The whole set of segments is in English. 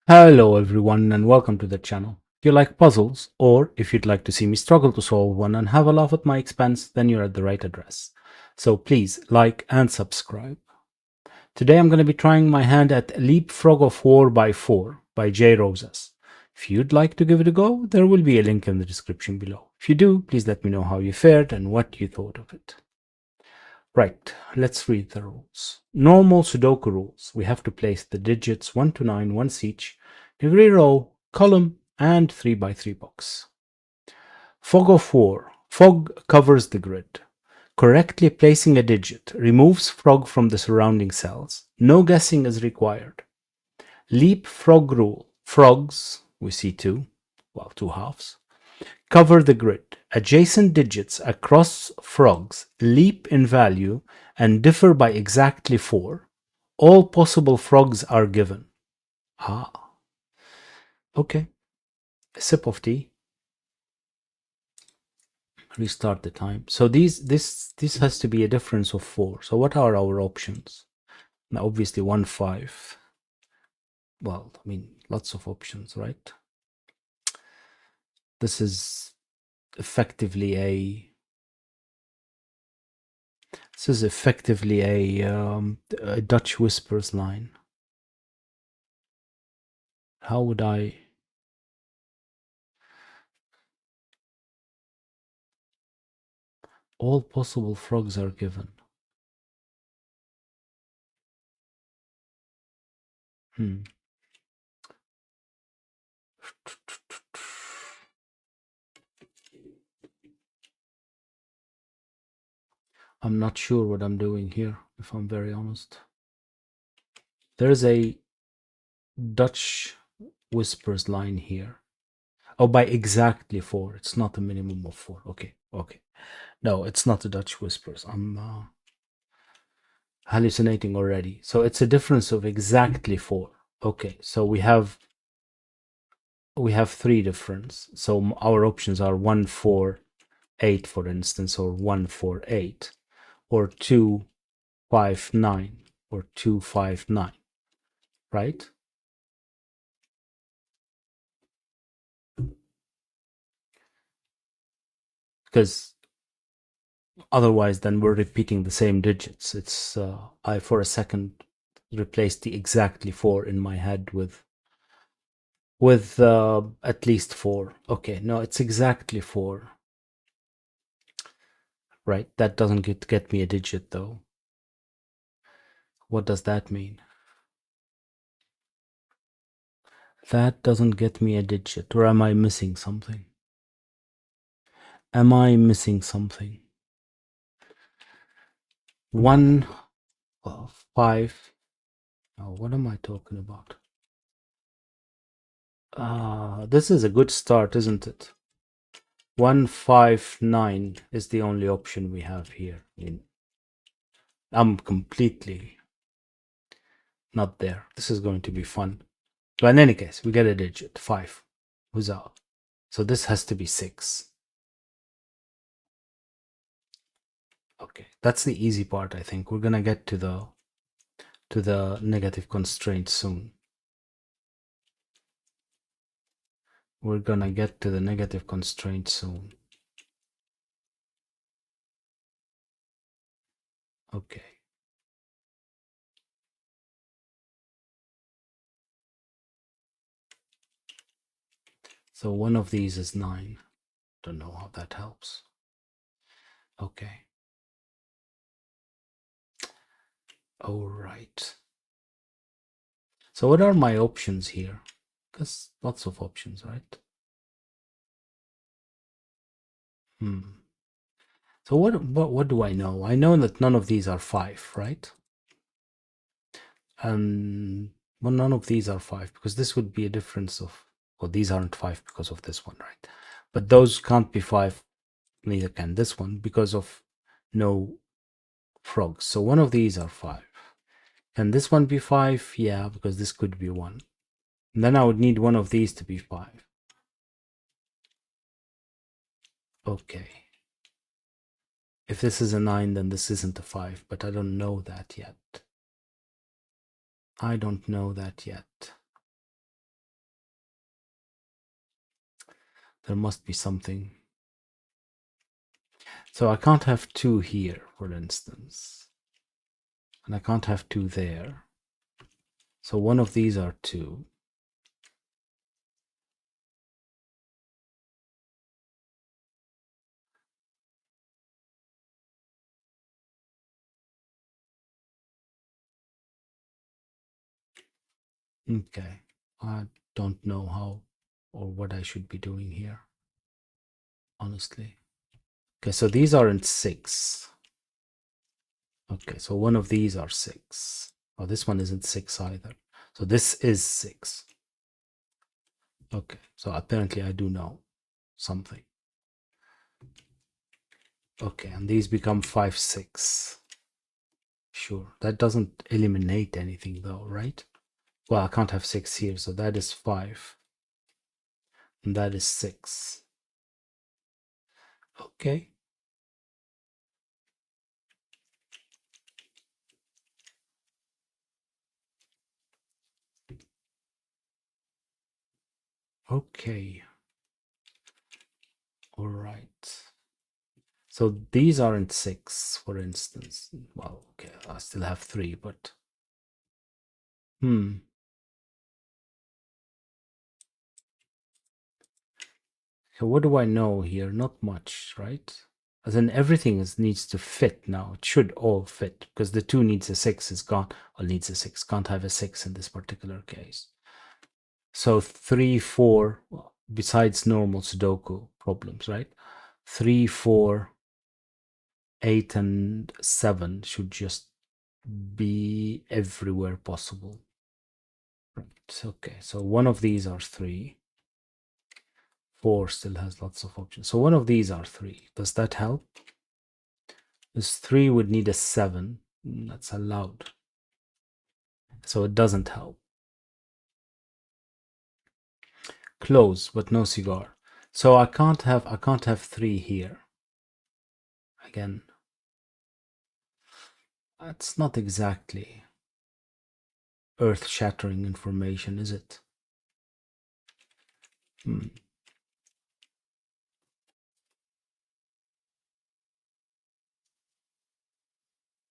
Hello everyone and welcome to the channel. If you like puzzles or if you'd like to see me struggle to solve one and have a laugh at my expense, then you're at the right address. So please like and subscribe. Today I'm going to be trying my hand at Leapfrog of 4x4 by Jrosas. If you'd like to give it a go, there will be a link in the description below. If you do, please let me know how you fared and what you thought of it. Right, let's read the rules. Normal Sudoku rules. We have to place the digits 1 to 9 once each, every row, column, and 3x3 box. Fog of War. Fog covers the grid. Correctly placing a digit removes frog from the surrounding cells. No guessing is required. Leapfrog rule. Frogs, we see two halves, cover the grid. Adjacent digits across frogs leap in value and differ by exactly 4. All possible frogs are given. Ah, okay. A sip of tea. Restart the time. So this has to be a difference of 4. So what are our options? Now, obviously 1, 5. Well, I mean, lots of options, right? This is effectively a a Dutch whispers line. How would I? All possible frogs are given. I'm not sure what I'm doing here, if I'm very honest. There's a Dutch whispers line here. Oh, by exactly 4. It's not a minimum of 4. Okay. No, it's not a Dutch whispers. I'm hallucinating already. So it's a difference of exactly 4. Okay, so we have 3 difference. So our options are 1, 4, 8, for instance, or 1, 4, 8, or 2, 5, 9, or 2, 5, 9, right? Because otherwise then we're repeating the same digits. It's I for a second replaced the exactly 4 in my head with at least 4. Okay, no, it's exactly 4. Right, that doesn't get me a digit though. What does that mean? That doesn't get me a digit, or am I missing something? Am I missing something? 1, 5. Oh, what am I talking about? This is a good start, isn't it? 1, 5, 9 is the only option we have here. I'm completely not there. This is going to be fun. But in any case, we get a digit, 5. Huzzah. So this has to be 6. Okay, that's the easy part, I think. We're gonna get to the negative constraint soon. We're gonna get to the negative constraint soon. Okay. So one of these is 9. Don't know how that helps. Okay. All right. So what are my options here? Because lots of options, right? So what do I know? I know that none of these are 5, right? Well, none of these are 5 because this would be a difference of, well, these aren't 5 because of this one, right? But those can't be 5, neither can this one because of no frogs. So one of these are 5. Can this one be 5? Yeah, because this could be 1. And then I would need one of these to be 5. Okay. If this is a 9, then this isn't a 5, but I don't know that yet. I don't know that yet. There must be something. So I can't have 2 here, for instance. And I can't have 2 there. So one of these are 2. Okay. I don't know how or what I should be doing here, honestly. Okay, so these aren't 6. Okay, so one of these are 6. Oh, this one isn't 6 either. So this is 6. Okay, so apparently I do know something. Okay, and these become 5, 6. Sure, that doesn't eliminate anything though, right? Well, I can't have 6 here, so that is 5. And that is 6. Okay. Okay. All right. So these aren't 6, for instance. Well, okay, I still have 3, but... So what do I know here? Not much, right? As in everything needs to fit now. It should all fit because the 2 needs a 6 is gone. Well, needs a 6. Can't have a 6 in this particular case. So 3, 4, well, besides normal Sudoku problems, right? 3, 4, 8, and 7 should just be everywhere possible. Right. Okay. So one of these are 3. 4 still has lots of options. So one of these are 3. Does that help? This 3 would need a 7. That's allowed. So it doesn't help. Close, but no cigar. So I can't have 3 here. Again. That's not exactly earth-shattering information, is it?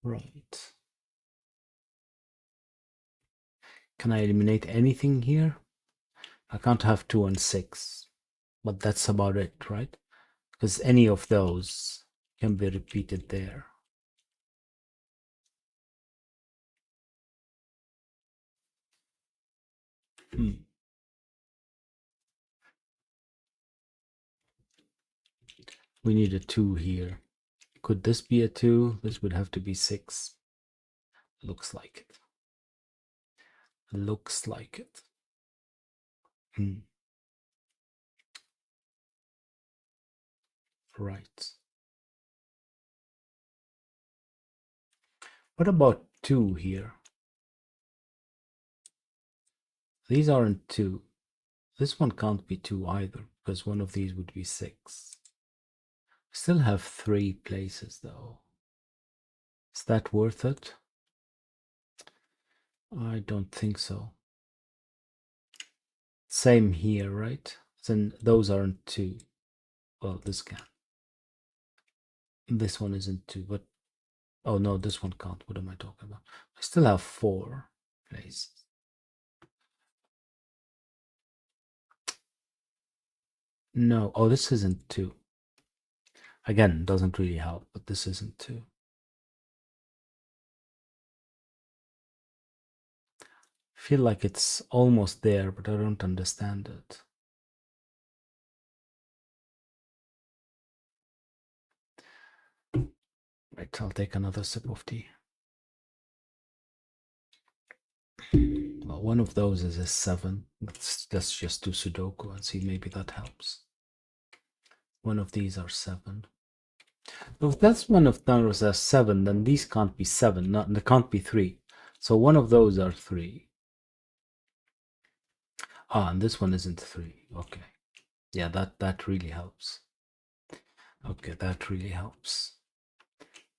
Right. Can I eliminate anything here? I can't have 2 and 6. But that's about it, right? Because any of those can be repeated there. We need a 2 here. Could this be a 2? This would have to be 6. Looks like it. Looks like it. Right. What about 2 here? These aren't 2. This one can't be 2 either, because one of these would be 6. Still have 3 places though. Is that worth it? I don't think so. Same here, right? Then those aren't 2. Well, this can. This one isn't 2, but... Oh no, this one can't. What am I talking about? I still have 4 places. No. Oh, this isn't 2. Again, doesn't really help, but this isn't 2. Feel like it's almost there, but I don't understand it. Right, I'll take another sip of tea. Well, one of those is a 7. Let's just do Sudoku and see, maybe that helps. One of these are 7. So if that's one of those are 7, then these can't be 7. They can't be 3. So one of those are 3. Ah, and this one isn't 3. Okay. Yeah, that really helps. Okay, that really helps.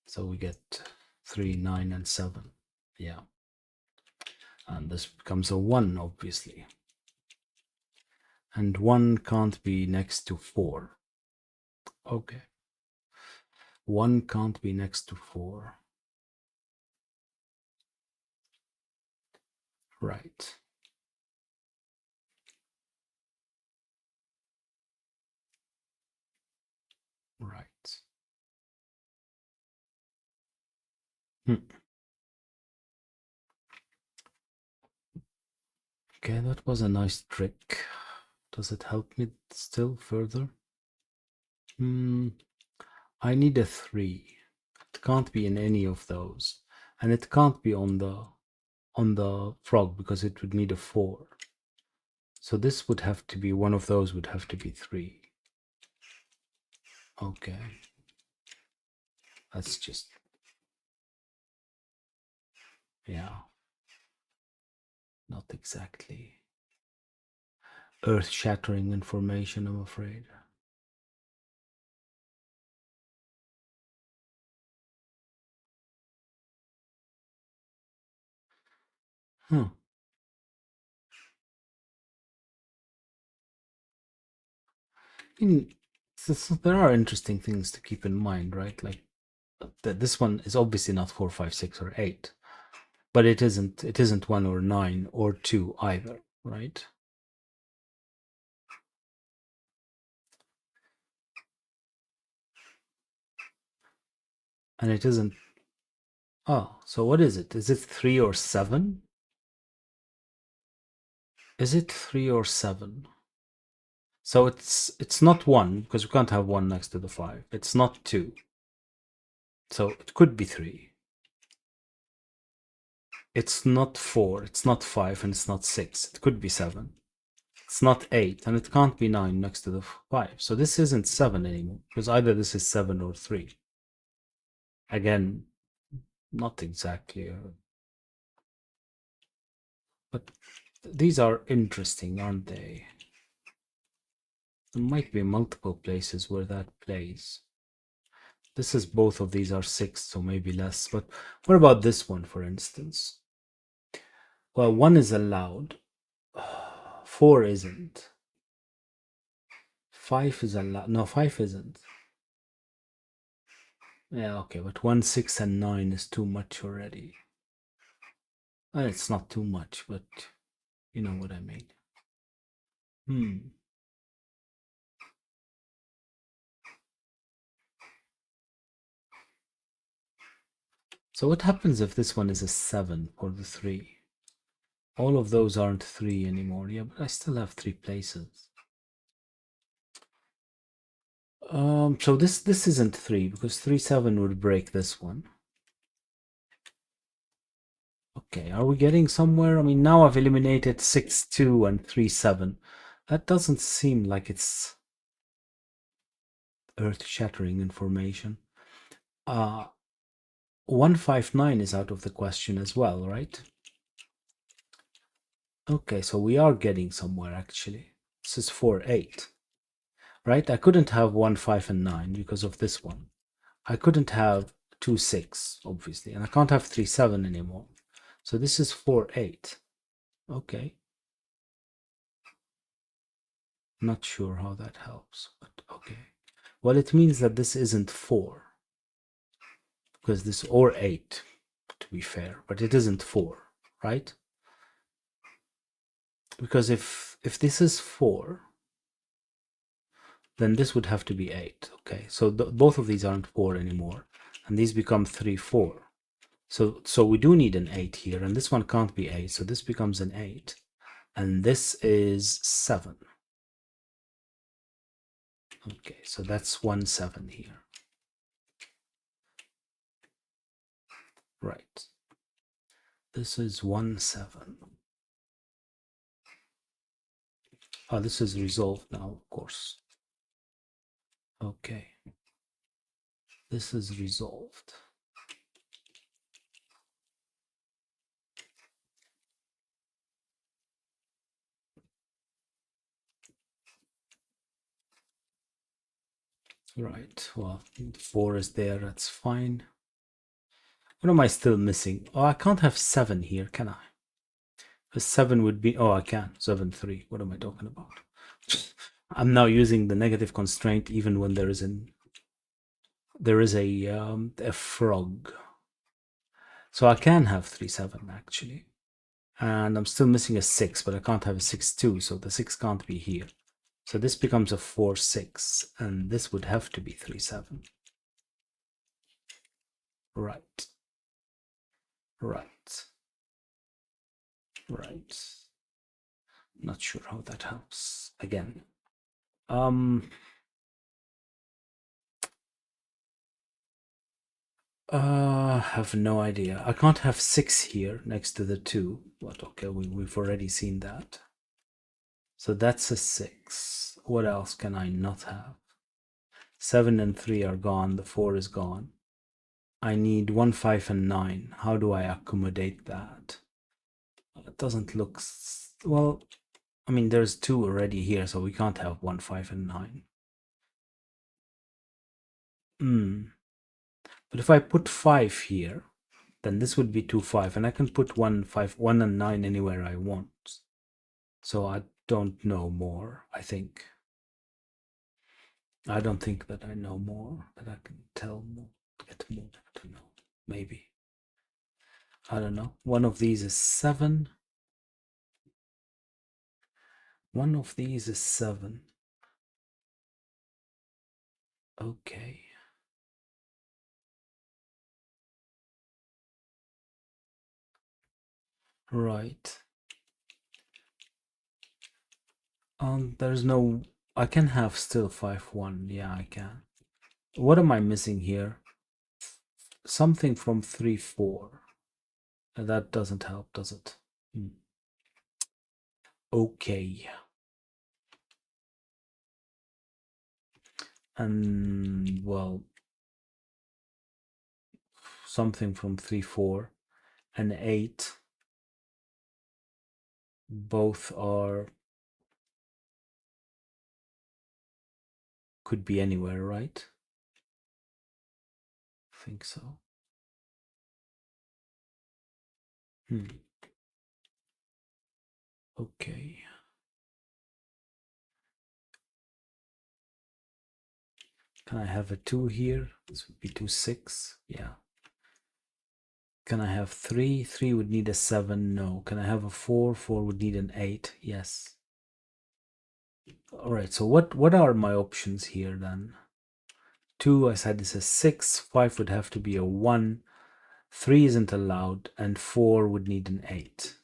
So we get 3, 9, and 7. Yeah. And this becomes a 1, obviously. And 1 can't be next to 4. Okay. 1 can't be next to 4. Right. Right. Okay, that was a nice trick. Does it help me still further? I need a 3. It can't be in any of those. And it can't be on the frog because it would need a 4. So this would have to be, one of those would have to be 3. Okay. That's just, yeah, not exactly earth-shattering information, I'm afraid. Huh. I mean, there are interesting things to keep in mind, right? Like that this one is obviously not 4, 5, 6, or 8, but it isn't 1 or 9 or 2 either, right? And it isn't. Oh, so what is it? Is it 3 or 7? Is it 3 or 7? So it's not 1 because we can't have 1 next to the 5. It's not 2. So it could be 3. It's not 4, it's not 5, and it's not 6. It could be 7. It's not 8, and it can't be 9 next to the 5. So this isn't 7 anymore, because either this is 7 or 3. Again, not exactly. But these are interesting, aren't they? There might be multiple places where that plays. This is, both of these are 6, so maybe less. But what about this one, for instance? Well, 1 is allowed. 4 isn't. 5 is allowed. No, 5 isn't. Yeah, okay, but 1, 6, and 9 is too much already. Well, it's not too much, but you know what I mean. So what happens if this one is a 7 for the 3? All of those aren't 3 anymore. Yeah, but I still have 3 places. So this isn't 3 because 3, 7 would break this one. Okay, are we getting somewhere? I mean, now I've eliminated 6, 2, and 3, 7. That doesn't seem like it's earth-shattering information. 159 is out of the question as well, right? Okay, so we are getting somewhere actually. This is 4, 8, right? I couldn't have 1, 5, and 9 because of this one. I couldn't have 2, 6, obviously, and I can't have 3, 7 anymore. So this is 4, 8. Okay. Not sure how that helps, but okay. Well, it means that this isn't 4 because this, or 8, to be fair, but it isn't 4, right? Because if this is 4, then this would have to be 8. Okay, so both of these aren't 4 anymore, and these become 3, 4. So we do need an 8 here, and this one can't be 8, so this becomes an 8, and this is 7. Okay, so that's 1, 7 here. Right. This is 1, 7. Oh, this is resolved now, of course. Okay. This is resolved. Right, well, 4 is there, that's fine. What am I still missing? Oh, I can't have 7 here, can I? A 7 would be, oh, I can. 7, 3. What am I talking about? I'm now using the negative constraint even when there is a frog. So I can have 3, 7 actually. And I'm still missing a 6, but I can't have a 6, 2. So the 6 can't be here. So this becomes a 4, 6. And this would have to be 3, 7. Right. Right. Right. Not sure how that helps. Again. Have no idea. I can't have 6 here next to the 2, but okay, we've already seen that. So that's a 6. What else can I not have? 7 and 3 are gone. The 4 is gone. I need 1, 5, and 9. How do I accommodate that? It doesn't look... Well, I mean, there's 2 already here, so we can't have 1, 5, and 9. But if I put 5 here, then this would be 2, 5, and I can put 1, 5, 1 and 9 anywhere I want. So I don't know more, I think. I don't think that I know more, that I can tell more, get more to know. Maybe. I don't know. One of these is 7. One of these is 7. Okay. Right. There's no... I can have still 5, 1. Yeah, I can. What am I missing here? Something from 3, 4. That doesn't help, does it? Okay. And, well, something from 3, 4 and 8. Both are... could be anywhere, right? I think so. Okay. Can I have a 2 here? This would be 2, 6. Yeah. Can I have 3? 3 would need a 7. No. Can I have a 4? 4 would need an 8. Yes. All right. So what are my options here then? 2, I said, is a 6. 5 would have to be a 1. 3 isn't allowed, and 4 would need an 8.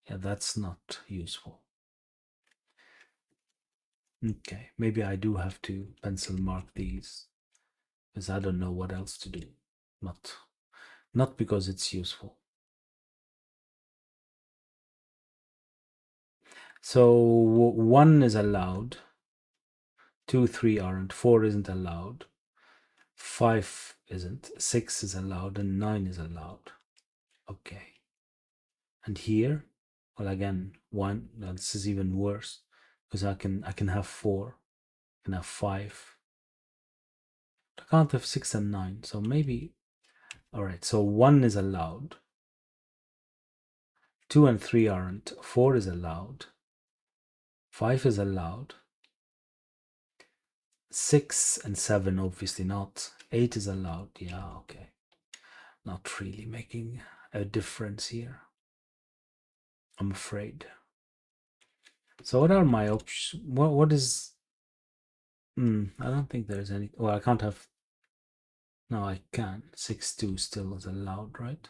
Yeah, that's not useful. Okay, maybe I do have to pencil mark these, because I don't know what else to do. Not because it's useful. So 1 is allowed, 2, 3 aren't, 4 isn't allowed, 5 isn't, 6 is allowed, and 9 is allowed. Okay. And here, well, again, 1. Now this is even worse, because I can have 4, I can have 5. I can't have 6 and 9, so maybe... All right, so 1 is allowed, 2 and 3 aren't, 4 is allowed, 5 is allowed, 6 and 7 obviously not, 8 is allowed. Yeah, okay, not really making a difference here, I'm afraid. So what are my options? What is... I don't think there's any... Well, I can't have... No, I can. 6, 2 still is allowed, right?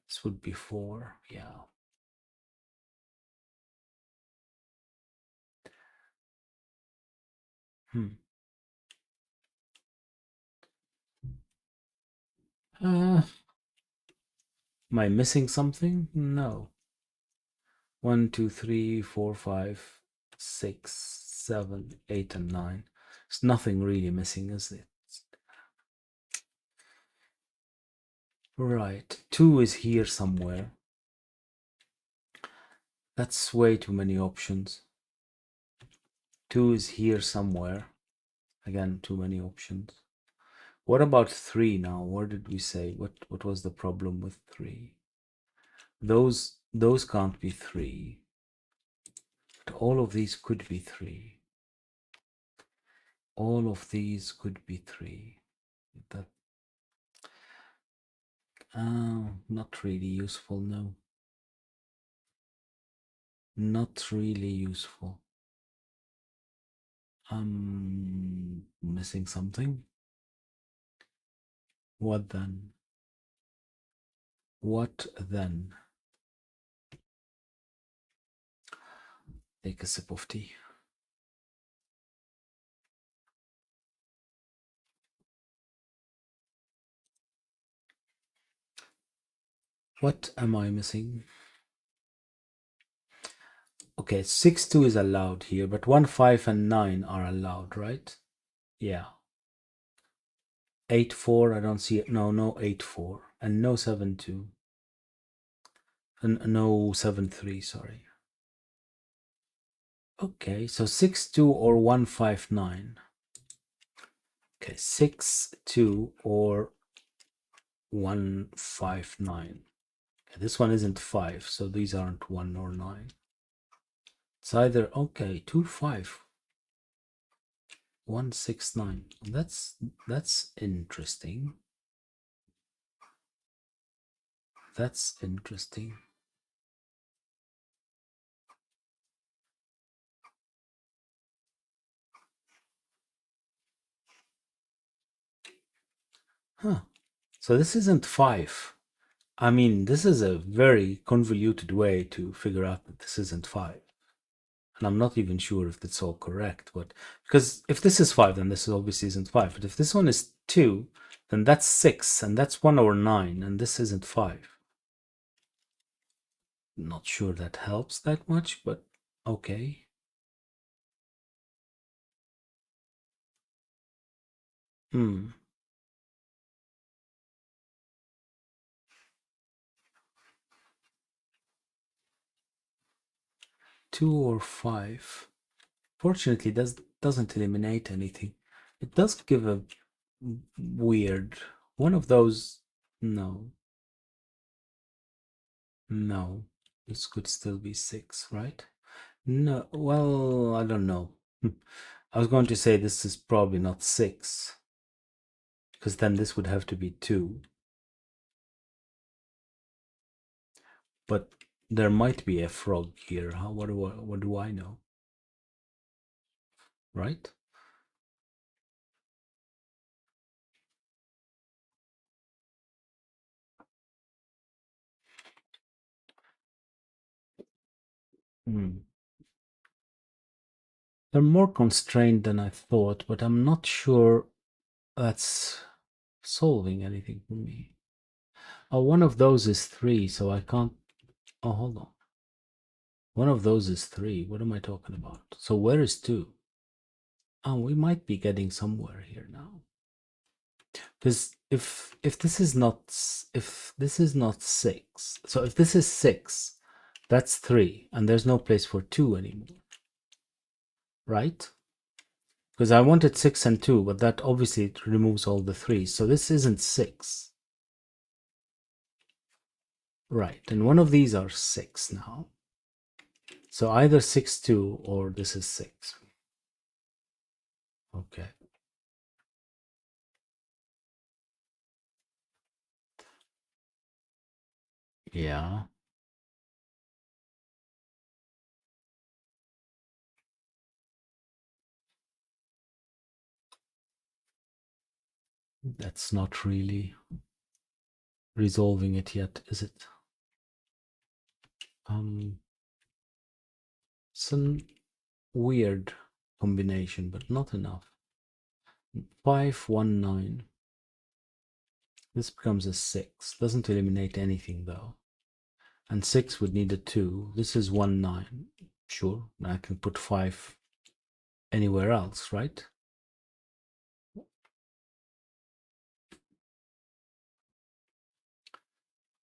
This would be 4. Yeah. Am I missing something? No. 1, 2, 3, 4, 5, 6, 7, 8, and 9. There's nothing really missing, is it? Right. 2 is here somewhere. That's way too many options. 2 is here somewhere. Again, too many options. What about 3 now? What did we say? What was the problem with 3? Those those can't be 3. But all of these could be 3. All of these could be 3. That not really useful, no. Not really useful. I'm missing something. What then? What then? Take a sip of tea. What am I missing? Okay, 6, 2 is allowed here, but 1, 5, and 9 are allowed, right? Yeah. 8, 4, I don't see it. No 8, 4. And no 7, 2. And no 7, 3, sorry. Okay, so 6, 2 or 1, 5, 9. Okay, 6, 2 or 1, 5, 9. Okay, this one isn't 5, so these aren't 1 or 9. It's either, okay, 2, 5. 1, 6, 9. That's interesting. That's interesting. Huh. So this isn't 5. I mean, this is a very convoluted way to figure out that this isn't 5. And I'm not even sure if that's all correct, but because if this is 5, then this obviously isn't 5. But if this one is 2, then that's 6, and that's 1 over 9, and this isn't 5. Not sure that helps that much, but okay. Hmm. 2 or 5. Fortunately, doesn't eliminate anything. It does give a weird one of those. No, no, this could still be 6, right? No, well, I don't know. I was going to say this is probably not 6, because then this would have to be 2. But there might be a frog here. What do I know? Right? Hmm. They're more constrained than I thought, but I'm not sure that's solving anything for me. Oh, one of those is 3, so I can't. Oh, hold on. One of those is 3. What am I talking about? So where is 2? Oh, we might be getting somewhere here now. Because if this is not 6, so if this is 6, that's 3, and there's no place for 2 anymore, right? Because I wanted 6 and 2, but that obviously removes all the 3s. So this isn't 6. Right, and one of these are 6 now. So either 6, 2, or this is 6. Okay. Yeah. That's not really resolving it yet, is it? Some weird combination, but not enough. 5, 1, 9. This becomes a 6. Doesn't eliminate anything though. And 6 would need a 2. This is 1, 9. Sure, I can put 5 anywhere else, right?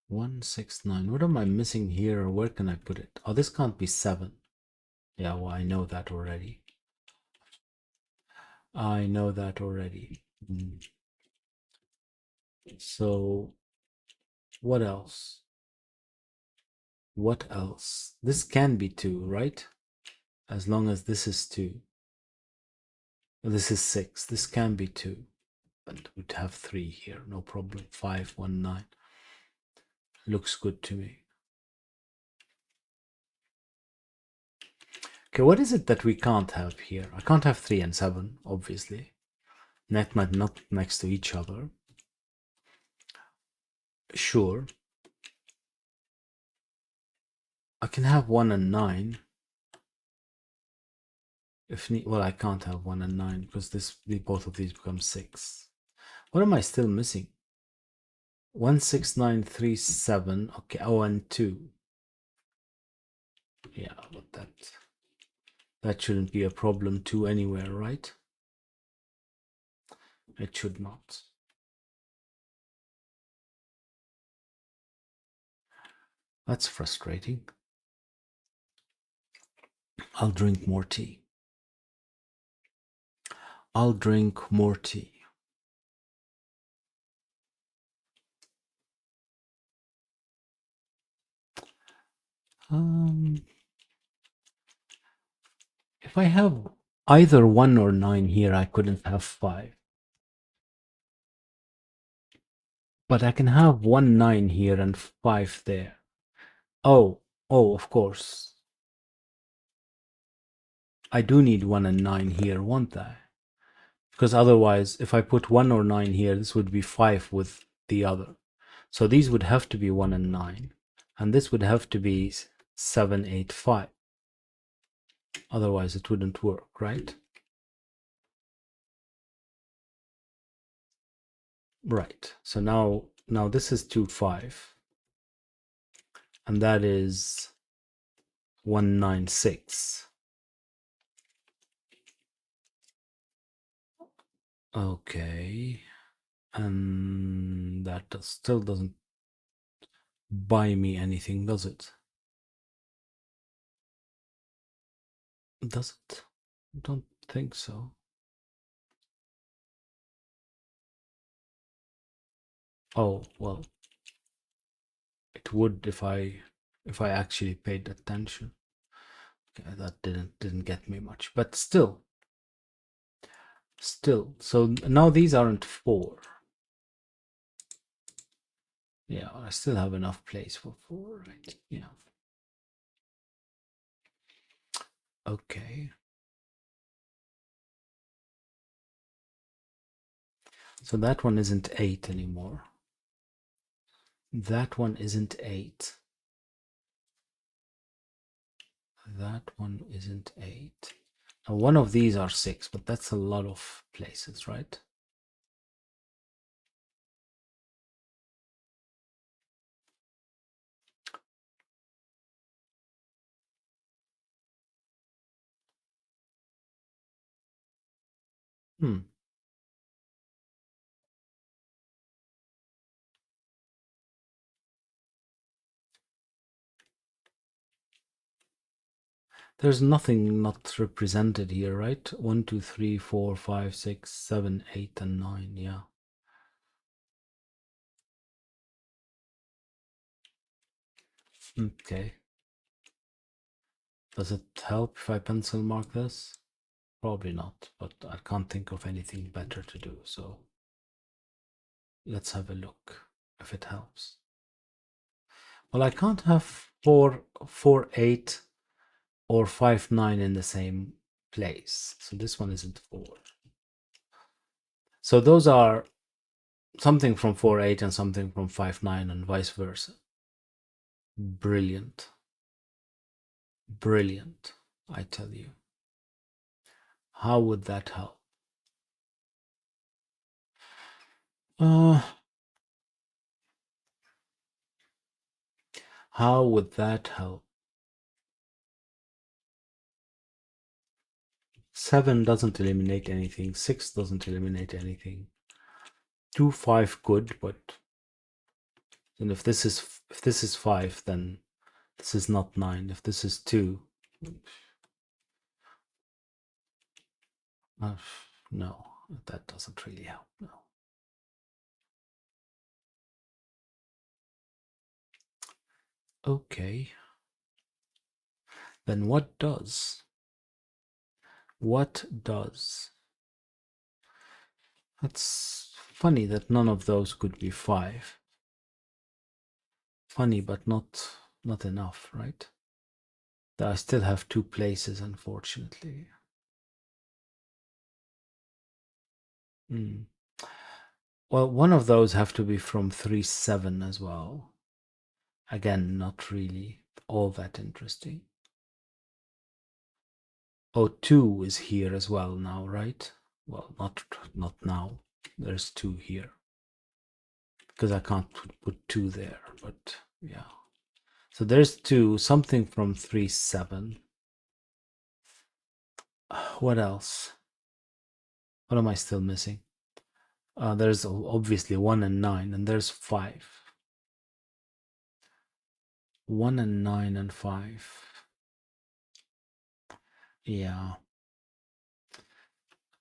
One, 6, 9. What am I missing here, or where can I put it? Oh, this can't be 7. Yeah, well, I know that already. I know that already. So, what else? What else? This can be 2, right? As long as this is 2. This is 6. This can be 2. But we'd have 3 here, no problem. 5, 1, 9. Looks good to me. Okay, what is it that we can't have here? I can't have 3 and 7, obviously. Not next to each other. Sure. I can have 1 and 9. Well, I can't have 1 and 9 because both of these become 6. What am I still missing? 1, 6, 9, 3, 7. Okay, oh, and 2. Yeah, but that shouldn't be a problem 2 anywhere, right? It should not. That's frustrating. I'll drink more tea. I'll drink more tea. If I have either 1 or 9 here, I couldn't have 5. But I can have 1, 9 here and 5 there. Oh, of course. I do need 1 and 9 here, won't I? Because otherwise, if I put 1 or 9 here, this would be 5 with the other. So these would have to be 1 and 9. And this would have to be 7, 8, 5. Otherwise, it wouldn't work, right? Right. So now this is 2, 5. And that is 1, 9, 6. Okay. And that still doesn't buy me anything, does it? Does it? I don't think so. Oh, well, it would if I actually paid attention. Okay, that didn't get me much, but still. So now these aren't 4. Yeah, I still have enough place for 4, right? Yeah. Okay. So that one isn't 8 anymore. That one isn't 8. That one isn't 8. Now one of these are 6, but that's a lot of places, right? There's nothing not represented here, right? 1, 2, 3, 4, 5, 6, 7, 8, and 9. Yeah. Okay. Does it help if I pencil mark this? Probably not, but I can't think of anything better to do. So let's have a look if it helps. Well, I can't have 4, 4, 8 or 5, 9 in the same place. So this one isn't 4. So those are something from 4, 8 and something from 5, 9 and vice versa. Brilliant. Brilliant, I tell you. How would that help? How would that help? 7 doesn't eliminate anything. 6 doesn't eliminate anything. 2, 5 could, but then if this is 5, then this is not 9. If this is 2, no, that doesn't really help. No. Okay. Then what does? What does? It's funny that none of those could be 5. Funny, but not enough, right? I still have 2 places, unfortunately. Well, one of those have to be from 3-7 as well. Again, not really all that interesting. Oh, 2 is here as well now, right? Well, not now. There's 2 here. Because I can't put 2 there, but yeah. So there's 2, something from 3-7. What else? What am I still missing? There's obviously 1 and 9, and there's 5. 1 and 9 and 5. Yeah.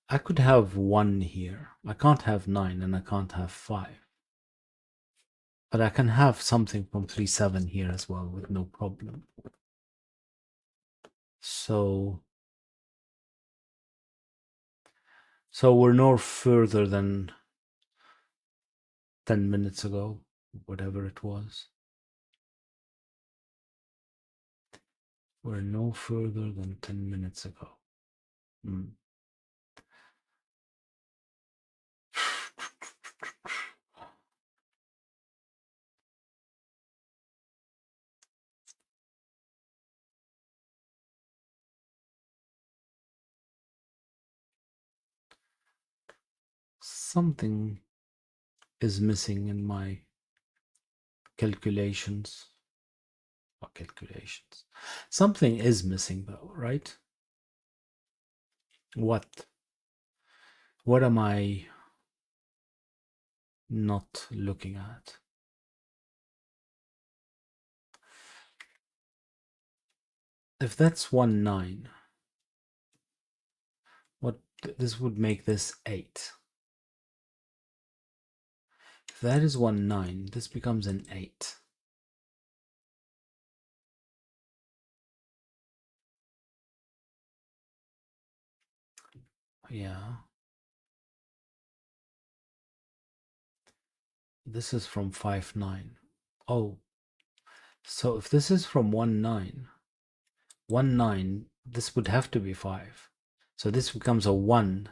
I could have 1 here. I can't have 9 and I can't have 5. But I can have something from 3-7 here as well with no problem. So we're no further than 10 minutes ago, whatever it was. We're no further than 10 minutes ago. Something is missing in my calculations. Something is missing though, right? What? What am I not looking at? If that's 1-9, what this would make this 8. If that is 1-9, this becomes an 8. Yeah. This is from 5-9. Oh. So if this is from 1-9, 1-9, this would have to be 5. So this becomes a 1-9.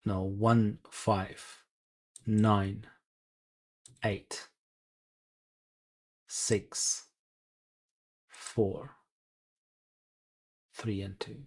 No, 1-5-9-8-6-4-3 and 2.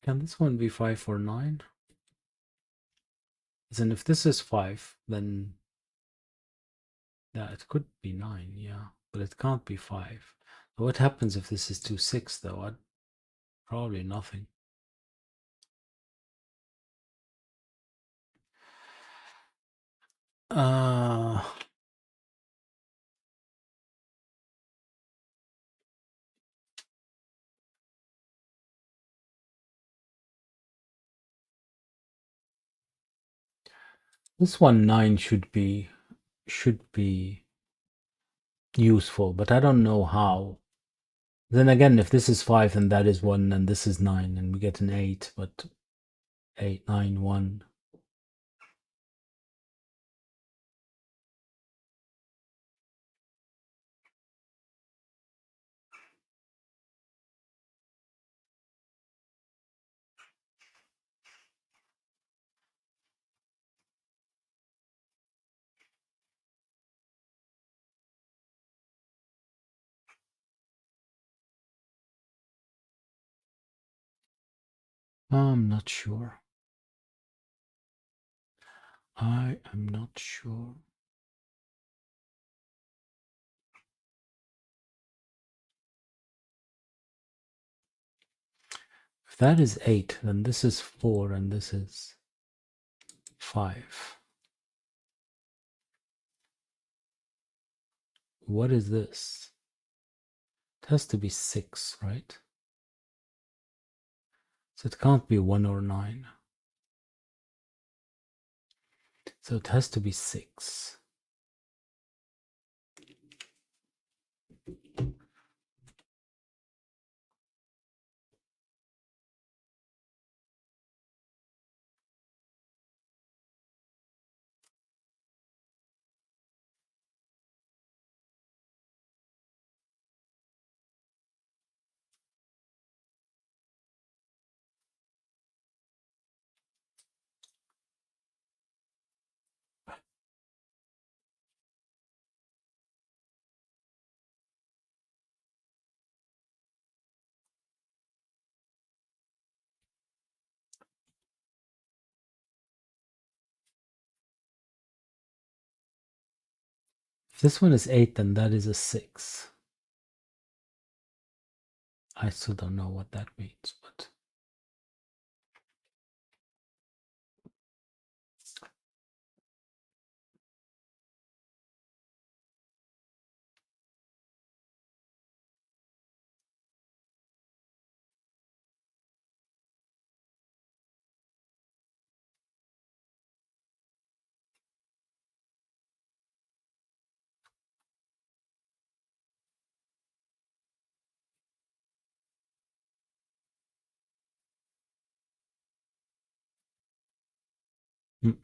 Can this one be 5 or 9? Then if this is 5, then yeah, it could be 9, yeah, but it can't be 5. What happens if this is 2-6 though? Probably nothing. This 1-9 should be useful, but I don't know how. Then again, if this is 5 and that is 1 and this is 9 and we get an 8, but 8-9-1. I'm not sure. I am not sure. If that is 8, then this is 4 and this is 5. What is this? It has to be 6, right? So it can't be 1 or 9. So it has to be 6. If this one is 8, then that is a 6. I still don't know what that means, but mm,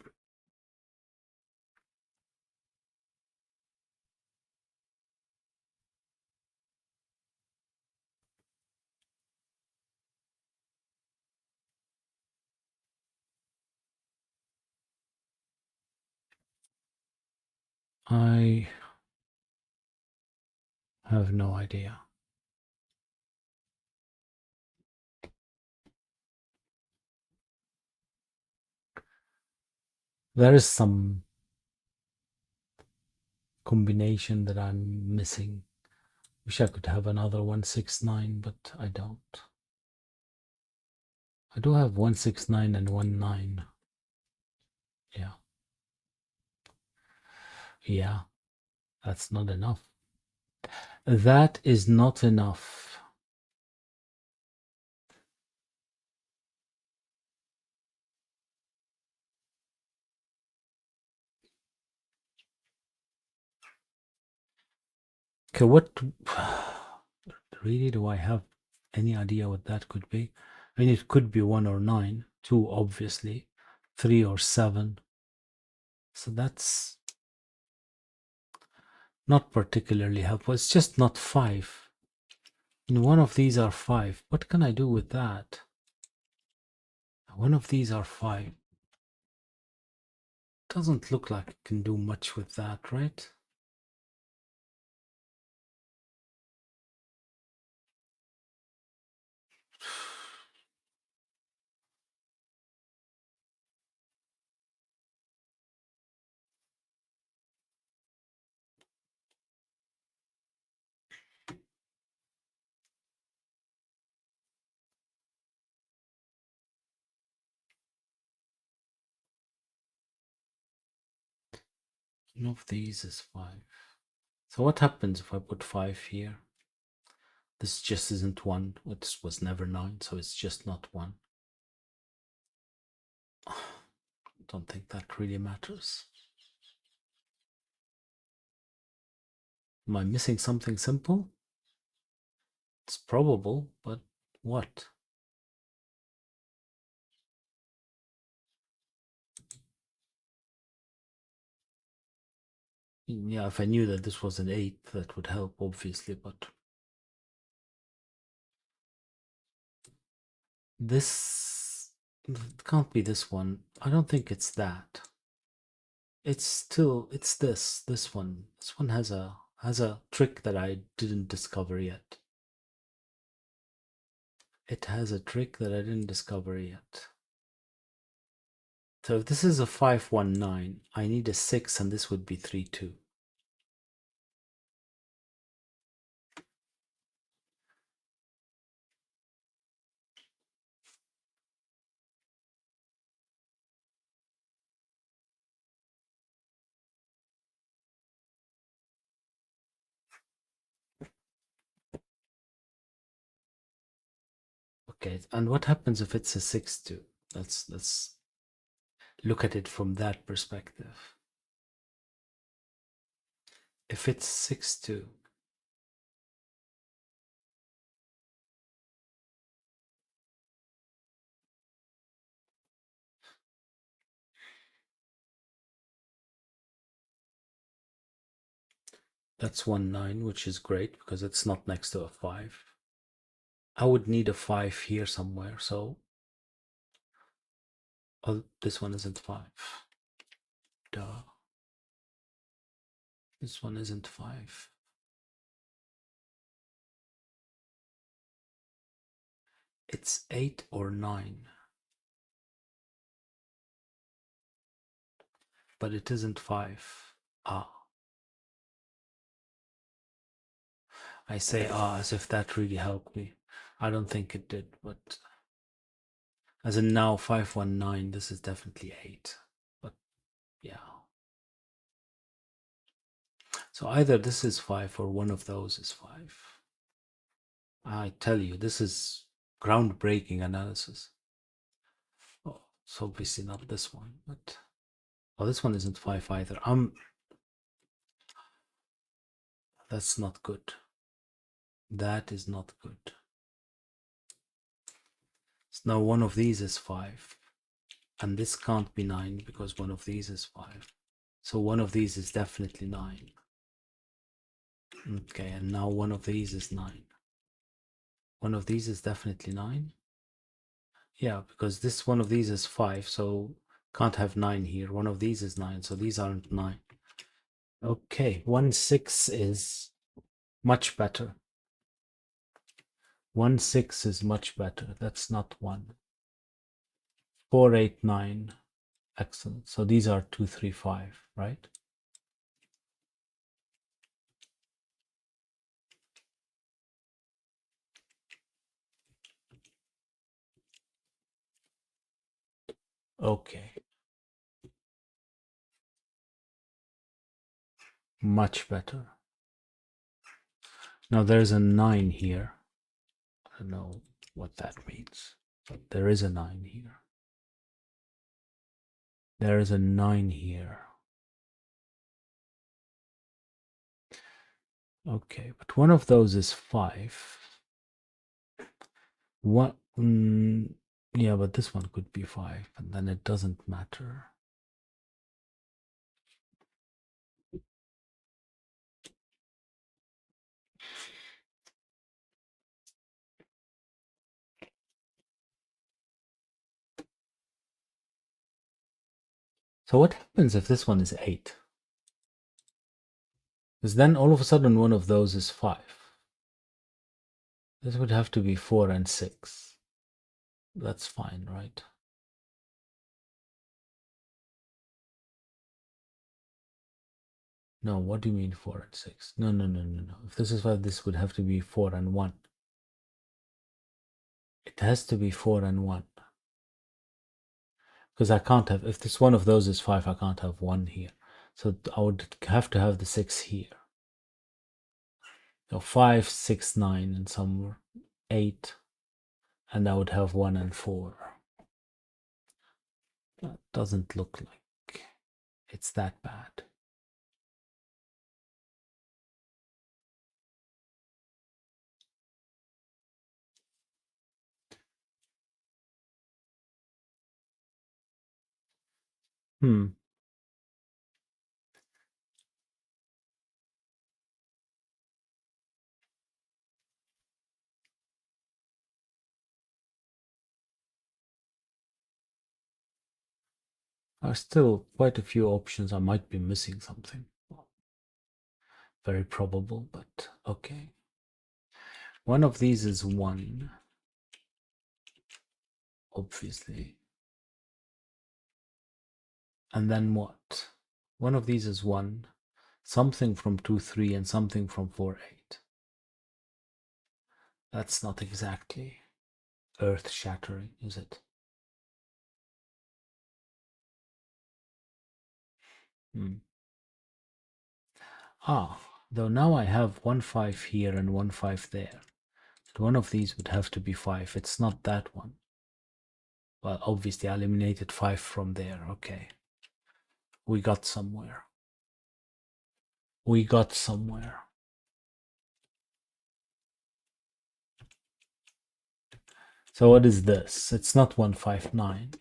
I have no idea. There is some combination that I'm missing. Wish I could have another 169, but I don't. I do have 169 and 19. Yeah. Yeah, that's not enough. That is not enough. Okay, what really do I have any idea what that could be? I mean, it could be 1 or 9, 2 obviously, 3 or 7. So that's not particularly helpful. It's just not 5. And one of these are 5. What can I do with that? One of these are 5. Doesn't look like I can do much with that, right? One of these is 5. So what happens if I put 5 here? This just isn't 1. It was never 9, so it's just not 1. Don't think that really matters. Am I missing something simple? It's probable, but what? Yeah, if I knew that this was an 8, that would help, obviously, but this, it can't be this one. I don't think it's that. It's this one. This one has a trick that I didn't discover yet. It has a trick that I didn't discover yet. So if this is a 519, I need a 6 and this would be 3-2. Okay, and what happens if it's a 6-2? Let's look at it from that perspective. If it's 6-2, that's 1-9, which is great because it's not next to a 5. I would need a 5 here somewhere, so oh, this one isn't 5. Duh. This one isn't 5. It's 8 or 9. But it isn't 5. Ah. I say ah as if that really helped me. I don't think it did, but as in now 519, this is definitely 8. But yeah. So either this is 5 or one of those is 5. I tell you, this is groundbreaking analysis. Oh, it's obviously not this one, but oh, this one isn't 5 either. That's not good. That is not good. So now one of these is 5. And this can't be 9 because one of these is 5. So one of these is definitely 9. Okay, and now one of these is 9. One of these is definitely 9. Yeah, because this one of these is 5, so can't have 9 here. One of these is 9, so these aren't 9. Okay, 1-6 is much better. 1-6 is much better. That's not 1. 4-8-9. Excellent. So these are 2-3-5, right? Okay. Much better. Now there's a 9 here. I don't know what that means, but there is a 9 here. There is a 9 here. Okay, but one of those is 5. What? Yeah, but this one could be 5, and then it doesn't matter. So what happens if this one is 8? Because then all of a sudden one of those is 5. This would have to be 4 and 6. That's fine, right? No, what do you mean 4 and 6? No, no, no, no, no. If this is 5, this would have to be 4 and 1. It has to be 4 and 1. Because I can't have, if this one of those is 5, I can't have 1 here. So I would have to have the 6 here. So 5, 6, 9, and somewhere 8. And I would have 1 and 4. That doesn't look like it's that bad. Hmm. There's still quite a few options. I might be missing something. Very probable, but okay. One of these is 1. obviously. And then what? One of these is 1, something from 2, 3, and something from 4, 8. That's not exactly earth-shattering, is it? Though now I have 1, 5 here and 1, 5 there. One of these would have to be 5. It's not that one. Well, obviously I eliminated 5 from there. Okay. We got somewhere. We got somewhere. So what is this? It's not 159.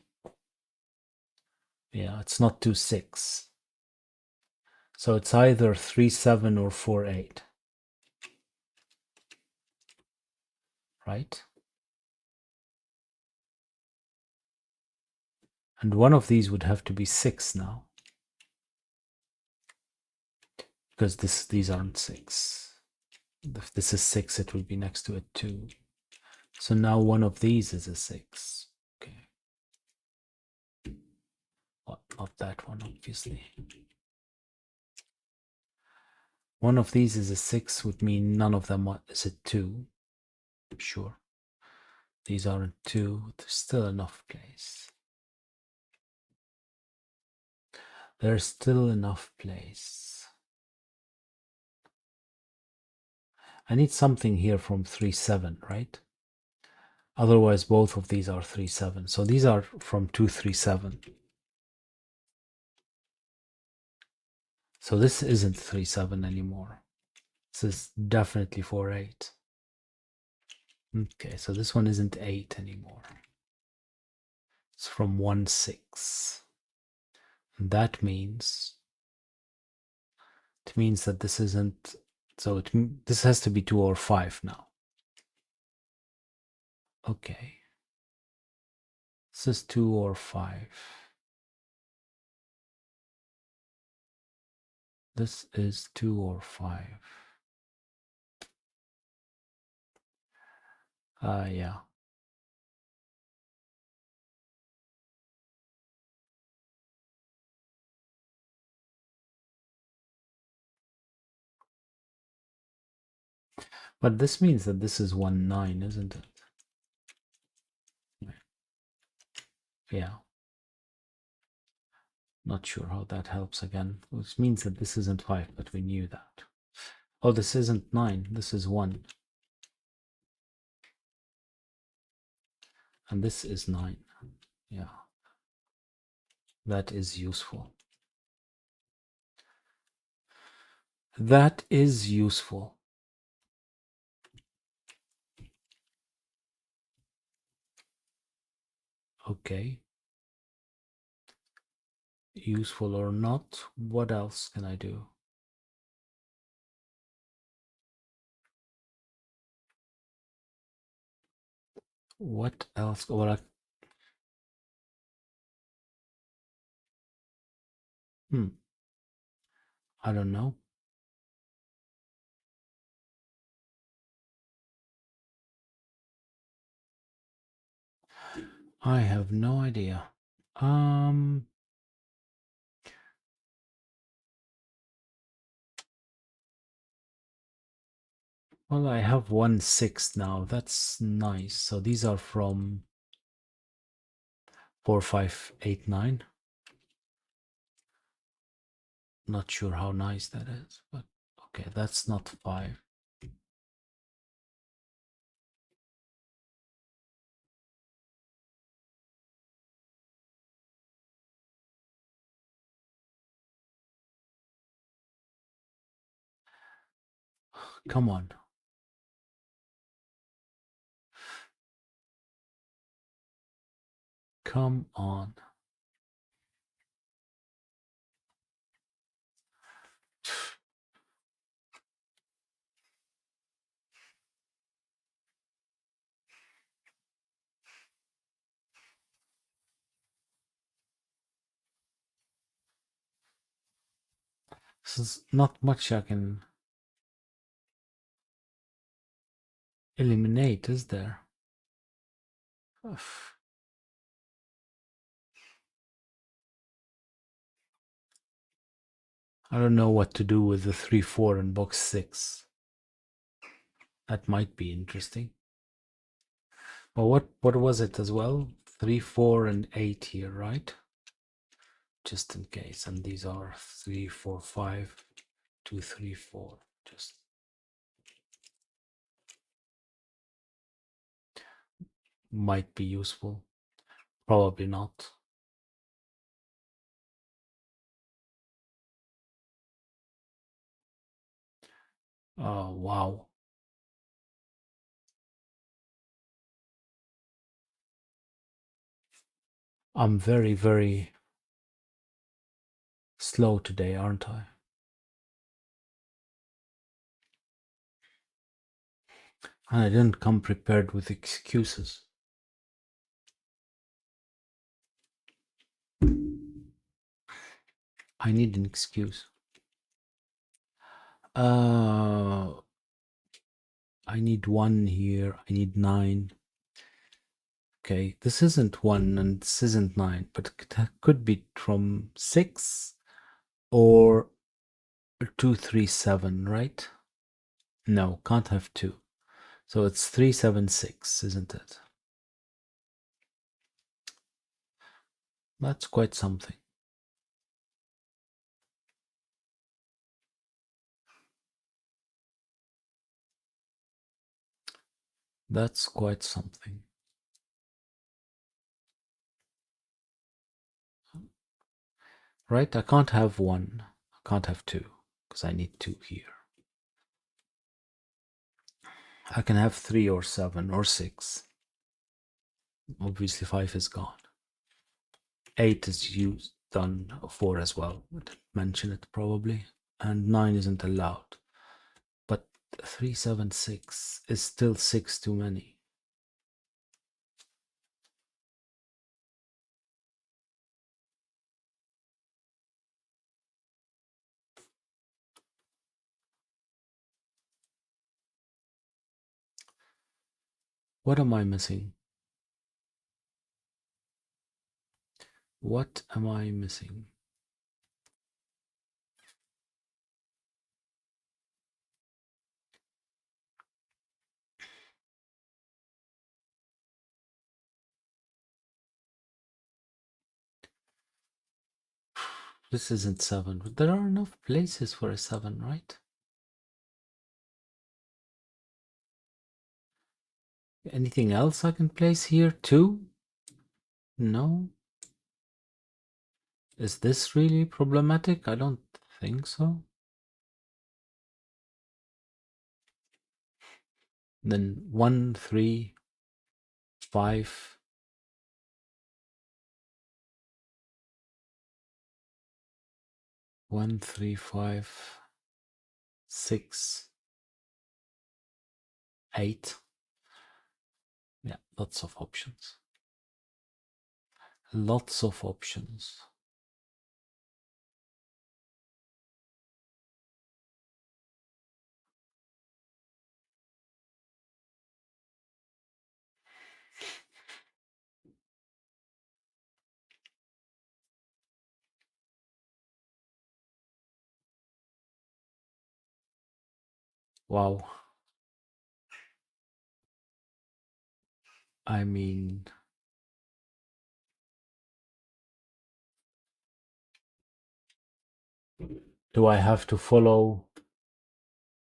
Yeah, it's not 26. So it's either 37 or 48. Right? And one of these would have to be 6 now. Because these aren't 6. If this is 6, it will be next to it 2. So now one of these is a 6. Okay. Well, not that one, obviously. One of these is a 6 would mean none of them is a 2. Sure. These aren't 2. There's still enough place. There's still enough place. I need something here from 3, 7, right? Otherwise, both of these are 3, 7. So these are from 2, 3, 7. So this isn't 3, 7 anymore. This is definitely 4, 8. Okay, so this one isn't 8 anymore. It's from 1, 6. And that means it means that this isn't, so this has to be 2 or 5 now. Okay. This is 2 or 5. This is 2 or 5. Yeah. But this means that this is 1, 9, isn't it? Yeah. Not sure how that helps again. Which means that this isn't 5, but we knew that. Oh, this isn't 9. This is 1. And this is 9. Yeah. That is useful. That is useful. Okay. Useful or not, what else can I do? What else? Well, I don't know. I have no idea. Well, I have 1, 6 now. That's nice. So these are from 4, 5, 8, 9. Not sure how nice that is, but okay, that's not 5. Come on. Come on. This is not much I can eliminate, is there? Ugh. I don't know what to do with the 3-4 in box 6. That might be interesting. Well, what was it as well? 3, 4, and 8 here, right? Just in case. And these are 3, 4, 5, 2, 3, 4. Just might be useful. Probably not. Oh, wow. I'm very, very slow today, aren't I? And I didn't come prepared with excuses. I need an excuse. I need 1 here. I need 9. Okay, this isn't 1 and this isn't 9, but it could be from 6 or 2, 3, 7, right? No, can't have 2. So it's 3, 7, 6, isn't it? That's quite something. That's quite something. Right? I can't have 1. I can't have 2 because I need 2 here. I can have 3 or 7 or 6. Obviously 5 is gone. 8 is used, done. 4 as well. I didn't mention it probably. And 9 isn't allowed. But 3, 7, 6 is still 6 too many. What am I missing? What am I missing? This isn't 7, but there are enough places for a 7, right? Anything else I can place here too? No? Is this really problematic? I don't think so. Then 1, 3, 5. 1, 3, 5, 6, 8. Yeah, lots of options. Lots of options. Wow. I mean, do I have to follow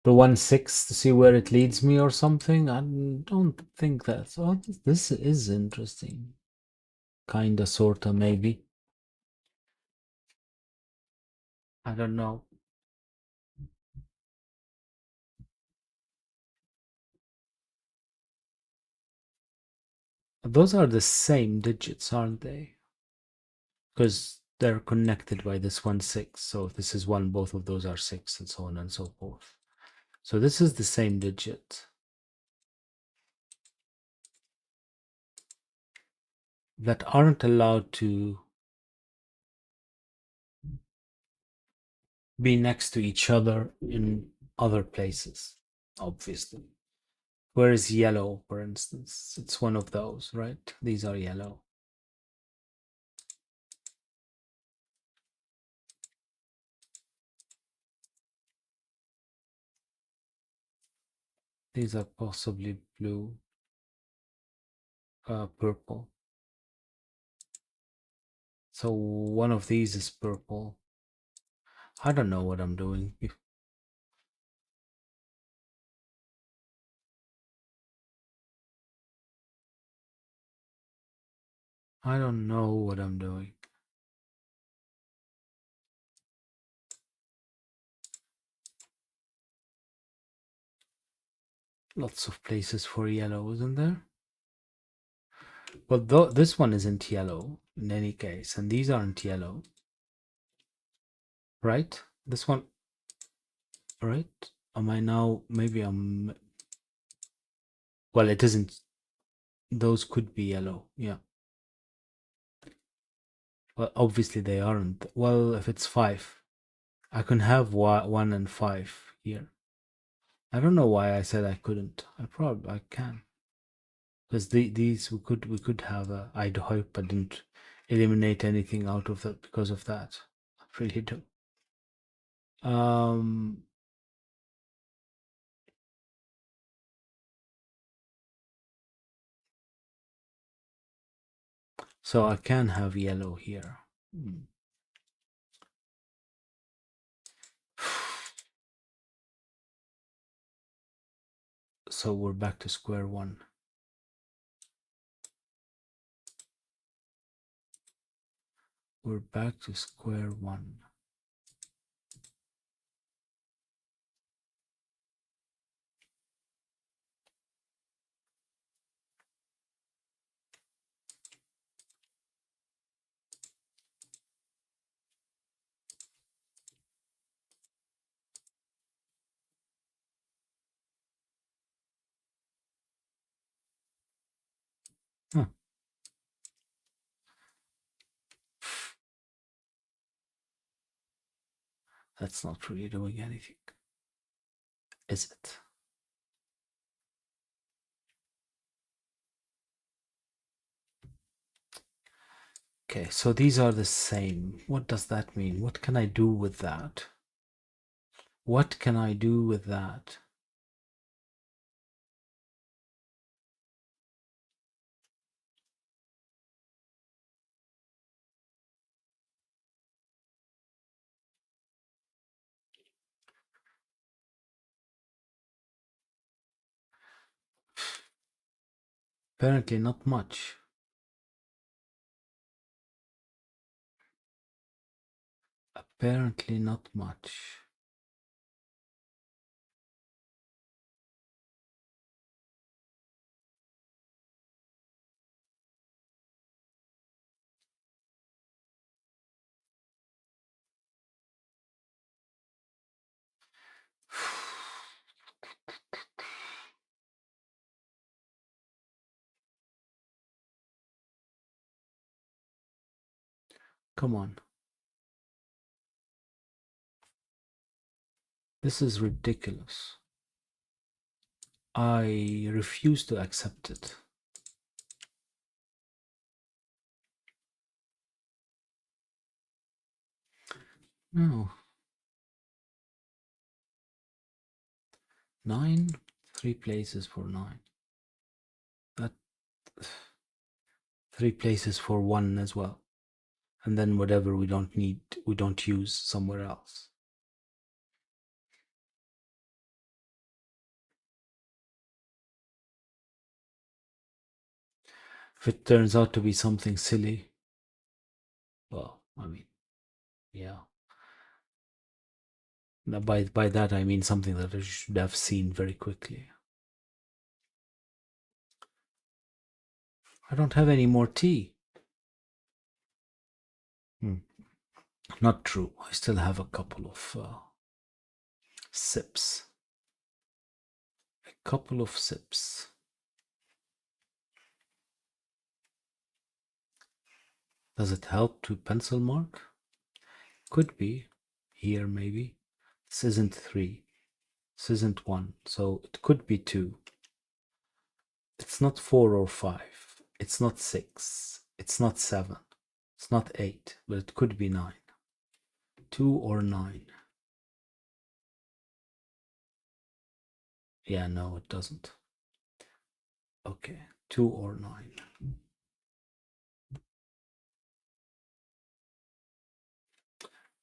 the 1-6 to see where it leads me or something? I don't think that. Oh, this is interesting. Kinda, sorta, maybe. I don't know. Those are the same digits, aren't they? Because they're connected by this 1-6. So if this is 1, both of those are 6, and so on and so forth. So this is the same digit that aren't allowed to be next to each other in other places, obviously. Where is yellow, for instance? It's one of those, right? These are yellow. These are possibly blue, purple. So one of these is purple. I don't know what I'm doing. I don't know what I'm doing. Lots of places for yellow, isn't there? Well, this one isn't yellow in any case, and these aren't yellow, right? This one, right? Am I now? Maybe I'm. Well, it isn't. Those could be yellow, yeah. Well, obviously they aren't. Well, if it's 5, I can have 1 and 5 here. I don't know why I said I couldn't. I can. Because these we could have a. I hope I didn't eliminate anything out of that because of that. I really do. Um. So I can have yellow here. So we're back to square one. We're back to square one. Huh. That's not really doing anything, is it? Okay, so these are the same. What does that mean? What can I do with that? What can I do with that? Apparently not much. Apparently not much. Come on. This is ridiculous. I refuse to accept it. No. 9? 3 places for 9. That 3 places for 1 as well. And then whatever we don't need, we don't use somewhere else. If it turns out to be something silly, well, I mean, yeah. Now, by that I mean something that I should have seen very quickly. I don't have any more tea. Not true. I still have a couple of sips. A couple of sips. Does it help to pencil mark? Could be. Here, maybe. This isn't 3. This isn't 1. So it could be 2. It's not 4 or 5. It's not 6. It's not 7. It's not 8. But it could be 9. 2 or 9. Yeah, no, it doesn't. Okay, 2 or 9.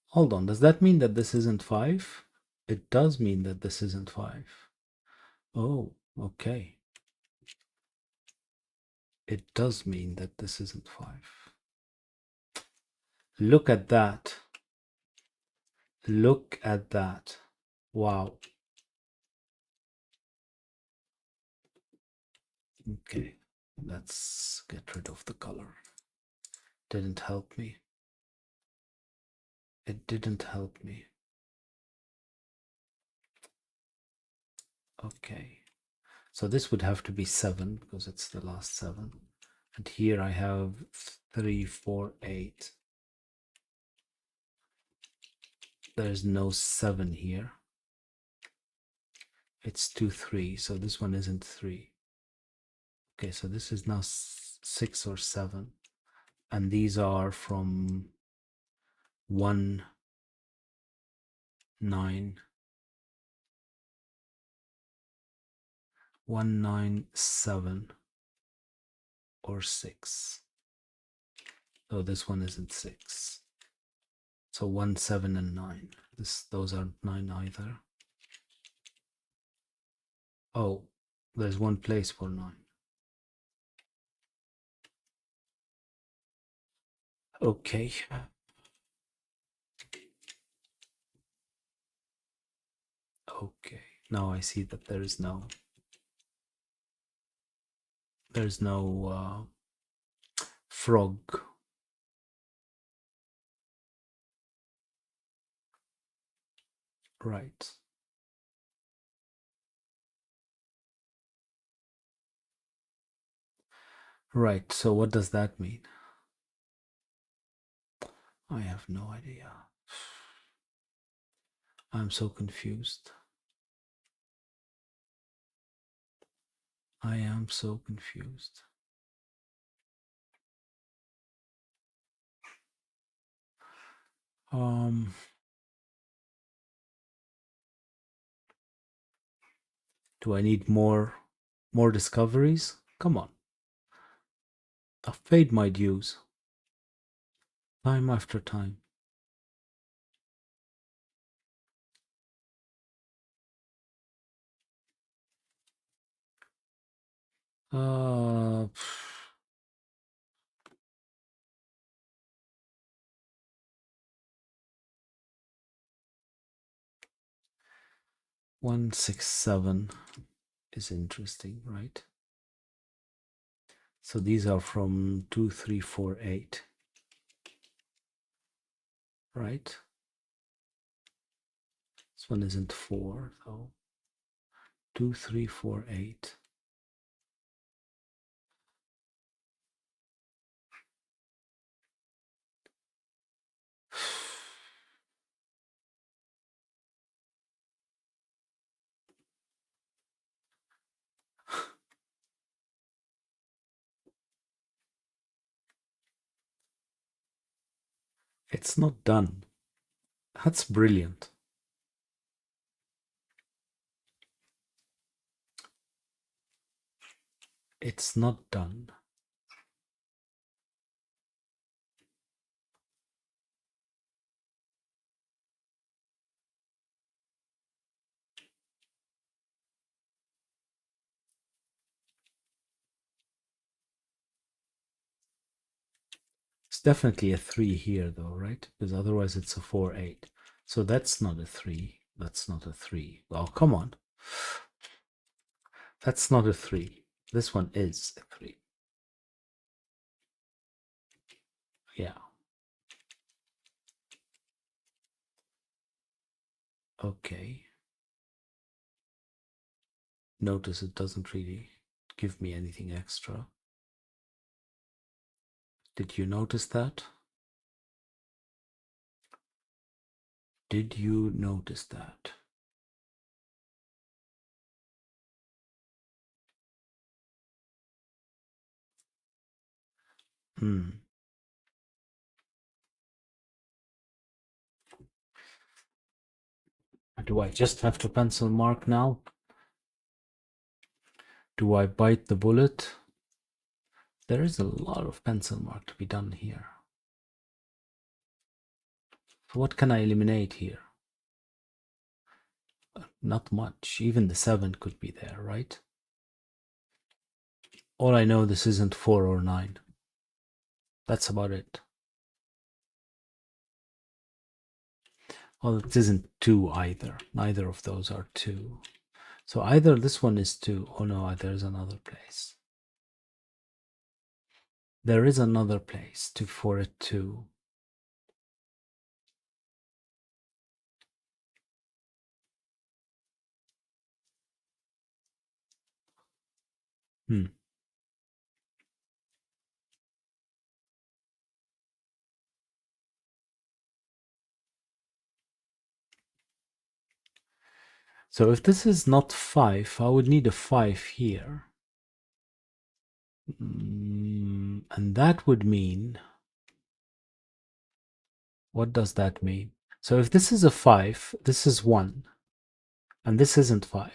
Hold on, does that mean that this isn't 5? It does mean that this isn't 5. Oh, okay. It does mean that this isn't 5. Look at that. Look at that. Wow. Okay, let's get rid of the color. Didn't help me. It didn't help me. Okay. So this would have to be 7 because it's the last 7. And here I have 3, 4, 8. There's no 7 here. It's 2, 3. So this one isn't 3. Okay, so this is now 6 or 7. And these are from 1, 9, 1, 9, 7, or 6. So this one isn't 6. So 1, 7, and 9. Those aren't 9 either. Oh, there's one place for 9. Okay. Okay. Now I see that there's no frog. Right. Right. So what does that mean? I have no idea. I'm so confused. I am so confused. Do I need more discoveries? Come on. I've paid my dues. Time after time. Uh 167 is interesting, right? So these are from 2, 3, 4, 8. Right? This one isn't 4, so 2, 3, 4, 8. It's not done. That's brilliant. It's not done. It's definitely a 3 here, though, right? Because otherwise it's a 4, 8. So that's not a 3. That's not a 3. Oh, come on. That's not a 3. This one is a 3. Yeah. Okay. Notice it doesn't really give me anything extra. Did you notice that? Did you notice that? Hmm. Do I just have to pencil mark now? Do I bite the bullet? There is a lot of pencil mark to be done here. So what can I eliminate here? Not much. Even the 7 could be there, right? All I know, this isn't 4 or 9. That's about it. Well, it isn't 2 either. Neither of those are 2. So either this one is 2. Oh no, there's another place. There is another place for it too. So if this is not 5, I would need a 5 here. And that would mean, what does that mean? So if this is a 5, this is 1, and this isn't 5.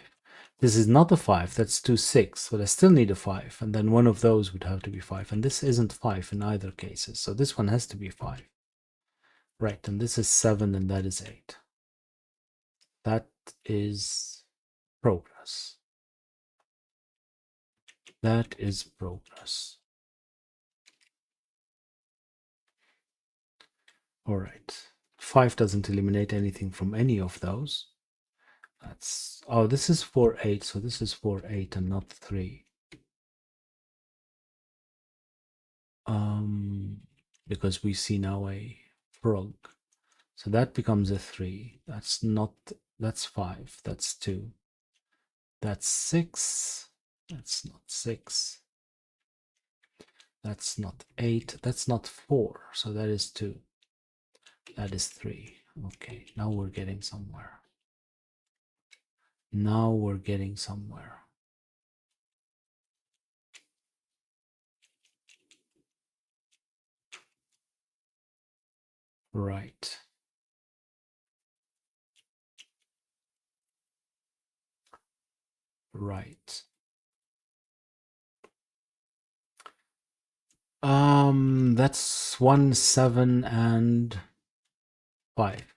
This is not a 5, that's 2, 6, but I still need a 5, and then one of those would have to be 5, and this isn't 5 in either cases, so this one has to be 5. Right, and this is 7, and that is 8. That is progress. That is progress. All right. 5 doesn't eliminate anything from any of those. That's, oh, this is 4, 8, so this is 4, 8 and not 3. Because we see now a frog. So that becomes a 3. That's not, that's 5, that's 2. That's 6. That's not 6. That's not 8. That's not 4. So that is 2. That is 3. Okay, now we're getting somewhere. Now we're getting somewhere. Right. Right. That's 1, 7, and 5.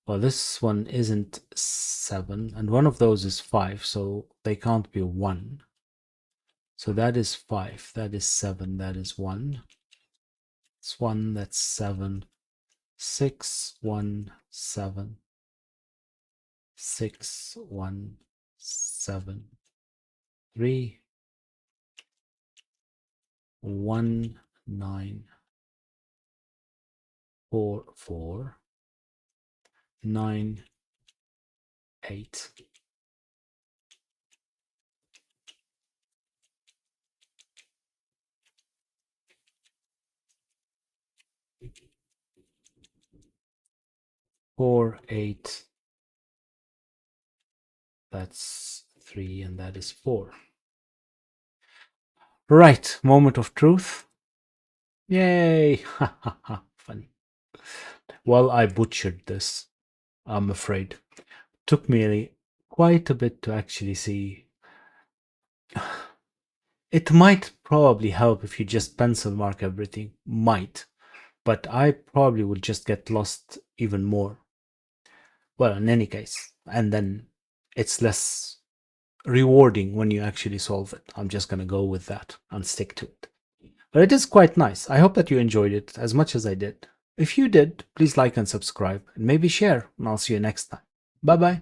Well, this one isn't 7, and one of those is 5, so they can't be 1. So that is 5, that is 7, that is 1. It's 1, that's 7, 6, 1, 7, 6, 1, 7, 3, 1, 9, 4, 4, 9, 8. Four, 8. That's 3, and that is 4. Right, moment of truth. Yay! Funny. Well, I butchered this, I'm afraid. Took me quite a bit to actually see. It might probably help if you just pencil mark everything. Might. But I probably would just get lost even more. Well, in any case. And then it's less rewarding when you actually solve it. I'm just going to go with that and stick to it. But it is quite nice. I hope that you enjoyed it as much as I did. If you did, please like and subscribe and maybe share, and I'll see you next time. Bye bye.